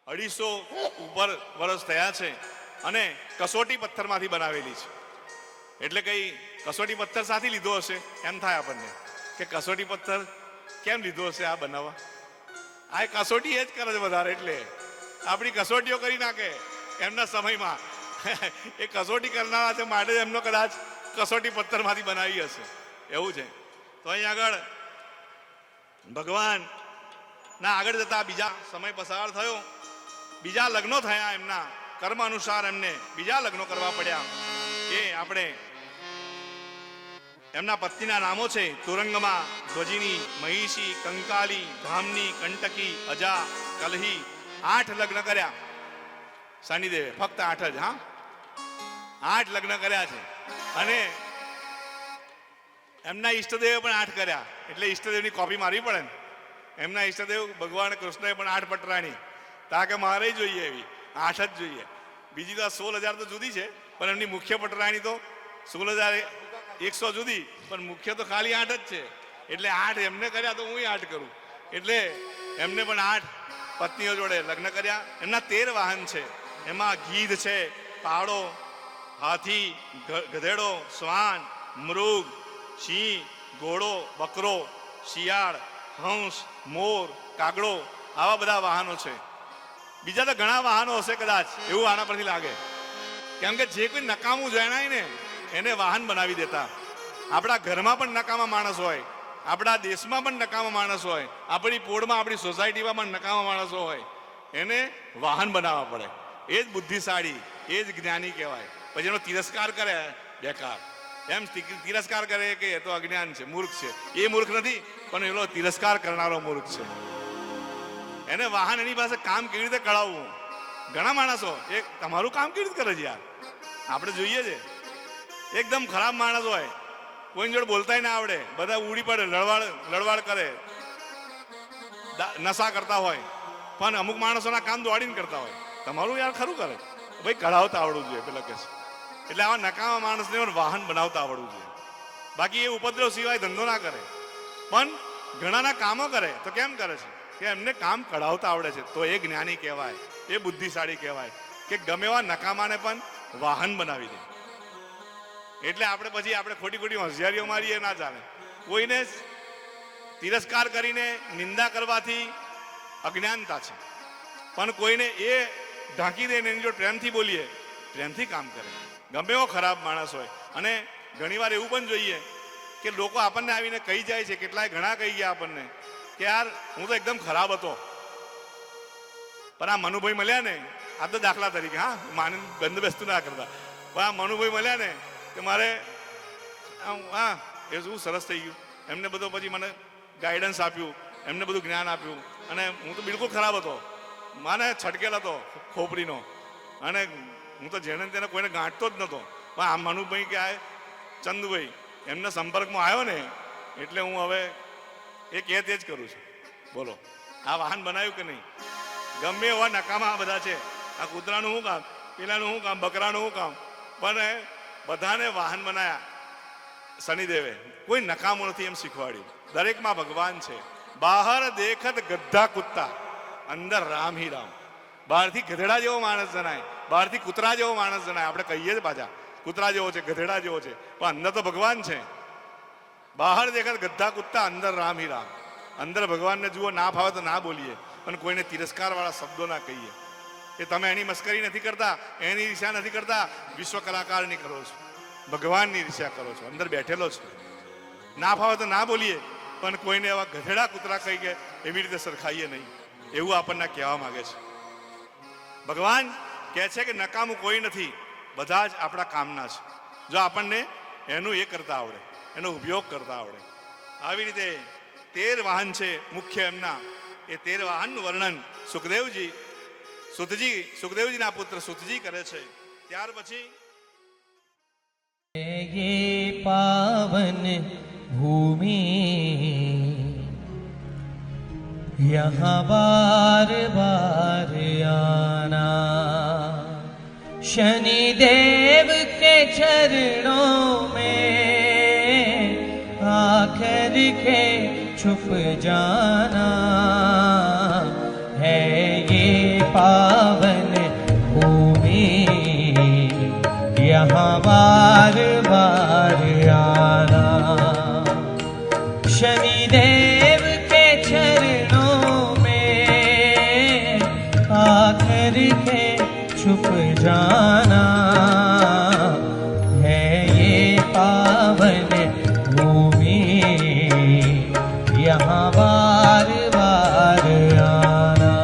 250 ઉપર વર્ષ થયા છે અને કસોટી પથ્થરમાંથી બનાવેલી છે. એટલે કઈ કસોટી પથ્થર સાથે લીધો હશે એમ થાય આપણને કે કસોટી પથ્થર કેમ લીધો હશે આ બનાવવા. આ કસોટી એ જ કરે છે વધારે, એટલે આપણી કસોટીઓ કરી નાખે એમના સમયમાં. એ કસોટી કરનારા છે માટે એમનો કદાચ કસોટી પથ્થરમાંથી બનાવી હશે, એવું છે. તો અહીં આગળ ભગવાન ના આગળ જતા બીજા સમય પસાર થયો, બીજા લગ્નો થયા, એમના કર્મ અનુસાર એમને બીજા લગ્નો કરવા પડ્યા. એ આપણે એમના પત્નીના નામો છે તુરંગમાં, ધ્વજિની, મહિષી, કંકાલી, ધામની, કંટકી, અજા, કલહી. 8 લગ્ન કર્યા શનિદેવે, ફક્ત 8 જ. 8 લગ્ન કર્યા છે. અને એમના ઈષ્ટદેવે પણ 8 કર્યા, એટલે ઈષ્ટદેવની કોપી મારવી પડે ને. એમના ઈષ્ટદેવ ભગવાન કૃષ્ણએ પણ 8 પટરાણી, તાકે મારે જોઈએ એવી 8 જ જોઈએ. બીજી તો 16,000 તો જુદી છે, પણ એમની મુખ્ય પટરાણી તો 16,100 જુદી, પણ મુખ્ય તો ખાલી 8 જ છે. એટલે 8 એમને કર્યા તો હું 8 કરું. એટલે એમને પણ 8 પત્નીઓ જોડે લગ્ન કર્યા. એમના 13 વાહન છે. એમાં ગીધ છે, પાડો, હાથી, ગધેડો, શ્વાન, મૃગ, સિંહ, ઘોડો, બકરો, શિયાળ, હંસ, મોર, કાગડો, આવા બધા વાહનો છે. બીજા તો ઘણા વાહનો હશે કદાચ, એવું આના પરથી લાગે. કેમ કે જે કોઈ નકામું જણાય ને એને વાહન બનાવી દેતા. આપણા ઘરમાં પણ નકામા માણસ હોય, આપણા દેશમાં પણ નકામા માણસ હોય, આપણી પોળમાં, આપણી સોસાયટીમાં પણ નકામા માણસો હોય, એને વાહન બનાવવા પડે. એ જ બુદ્ધિશાળી, એ જ જ્ઞાની કહેવાય. પછી એનો તિરસ્કાર કરે બેકાર, એમ તિરસ્કાર કરે કે એ તો અજ્ઞાન છે, મૂર્ખ છે. એ મૂર્ખ નથી, પણ એનો તિરસ્કાર કરનારો મૂર્ખ છે. એને વાહન એની પાસે કામ કેવી રીતે કરાવવું. ઘણા માણસો એ તમારું કામ કેવી રીતે કરે છે યાર, આપણે જોઈએ છે. એકદમ ખરાબ માણસ હોય, કોઈની જોડે બોલતાય ના આવડે, બધા ઉડી પડે, લડવાડ કરે, નશા કરતા હોય, પણ અમુક માણસોના કામ દોડીને કરતા હોય. તમારું યાર ખરું કરે ભાઈ, કઢાવતા આવડવું જોઈએ પેલા કે છે. એટલે આવા નકામા માણસને વાહન બનાવતા આવડવું જોઈએ. બાકી એ ઉપદ્રવ સિવાય ધંધો ના કરે, પણ ઘણાના કામો કરે. તો કેમ કરે છે કે એમને કામ કઢાવતા આવડે છે. તો એ જ્ઞાની કહેવાય, એ બુદ્ધિશાળી કહેવાય કે ગમે એવા નકામાને પણ વાહન બનાવી દે. એટલે આપણે પછી આપણે ખોટી ખોટી હોશિયારીઓ મારીએ ના ચાલે. કોઈને તિરસ્કાર કરીને નિંદા કરવાથી અજ્ઞાનતા છે, પણ કોઈને એ ઢાંકી દઈને એની જો પ્રેમથી બોલીએ, પ્રેમથી કામ કરે, ગમે એવો ખરાબ માણસ હોય. અને ઘણીવાર એવું પણ જોઈએ કે લોકો આપણને આવીને કહી જાય છે, કેટલાય ઘણા કહી ગયા આપણને કે યાર હું તો એકદમ ખરાબ હતો, પણ આ મનુભાઈ મળ્યા ને, આ તો દાખલા તરીકે, હા માની બંદોબસ્ત ના કરતા, પણ આ મનુભાઈ મળ્યા ને કે મારે હા એ શું સરસ થઈ ગયું. એમને બધો પછી મને ગાઈડન્સ આપ્યું, એમને બધું જ્ઞાન આપ્યું. અને હું તો બિલકુલ ખરાબ હતો, મને છટકેલ હતો ખોપરીનો, અને હું તો જેને તેને કોઈને ગાંઠતો જ નહોતો. પણ આ મનુભાઈ કે આ ચંદુભાઈ એમના સંપર્કમાં આવ્યો ને, એટલે હું હવે એ કહે તે જ કરું છું. બોલો આ વાહન બનાવ્યું કે નહીં. ગમે એવા નકામા બધા છે. આ કૂતરાનું શું કામ, પેલાનું શું કામ, બકરાનું શું કામ, પણ બધાને વાહન બનાયા શનિદેવે. કોઈ નકામું નથી એમ શીખવાડ્યું. દરેકમાં ભગવાન છે. બહાર દેખત ગધા કુત્તા, અંદર રામ હી રામ. બહારથી ગધેડા જેવો માણસ જણાય, બહારથી કૂતરા જેવો માણસ જણાય. આપણે કહીએ જ પાછા કૂતરા જેવો છે, ગધેડા જેવો છે, પણ અંદર તો ભગવાન છે. બહાર દેખત ગધા કુત્તા, અંદર રામ હી રામ. અંદર ભગવાનને જુઓ, ના ફાવે તો ના બોલીએ, પણ કોઈને તિરસ્કાર વાળા શબ્દો ના કહીએ. કે તમે એની મસ્કરી નથી કરતા, એની ઈર્ષ્યા નથી કરતા, વિશ્વ કલાકારની કરો છો, ભગવાનની ઈર્ષ્યા કરો છો, અંદર બેઠેલો છો. ના ફાવે તો ના બોલીએ, પણ કોઈને એવા ગધેડા કૂતરા કહી કે એવી રીતે સરખાઈએ નહીં, એવું આપણને કહેવા માંગે છે. ભગવાન કહે છે કે નકામું કોઈ નથી, બધા જ આપણા કામના છે, જો આપણને એનું એ કરતા આવડે, એનો ઉપયોગ કરતા આવડે. આવી રીતે 13 વાહન છે મુખ્ય એમના. એ 13 વાહનનું વર્ણન સુખદેવજીના પુત્ર સુતજી કરે છે. ત્યાર પછી ये पावन भूमि यहाँ बार बार आना, शनिदेव के चरणों में आकर के छुप जाना है ये पावन भूमि यहाँ बार बार आना। शनिदेव के चरणों में आकर के छुप जाना है ये पावन भूमि यहाँ बार बार आना।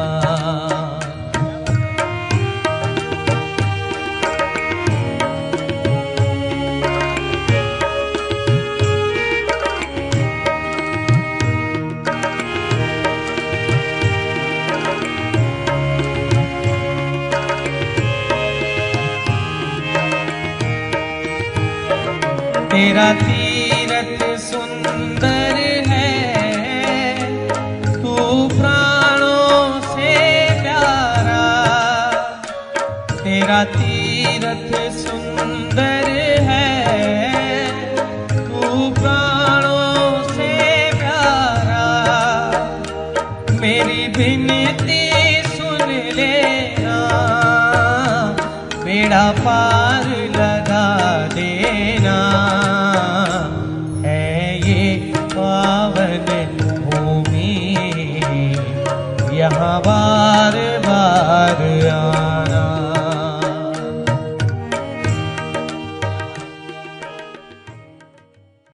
तेरा तीरथ सुंदर है, तू प्राणों से प्यारा। तेरा तीरथ सुंदर है, तू प्राणों से प्यारा। मेरी विनती सुन लेना, बेड़ा पार लगा देना है ये पावन भूमि यहाँ बार बार आना।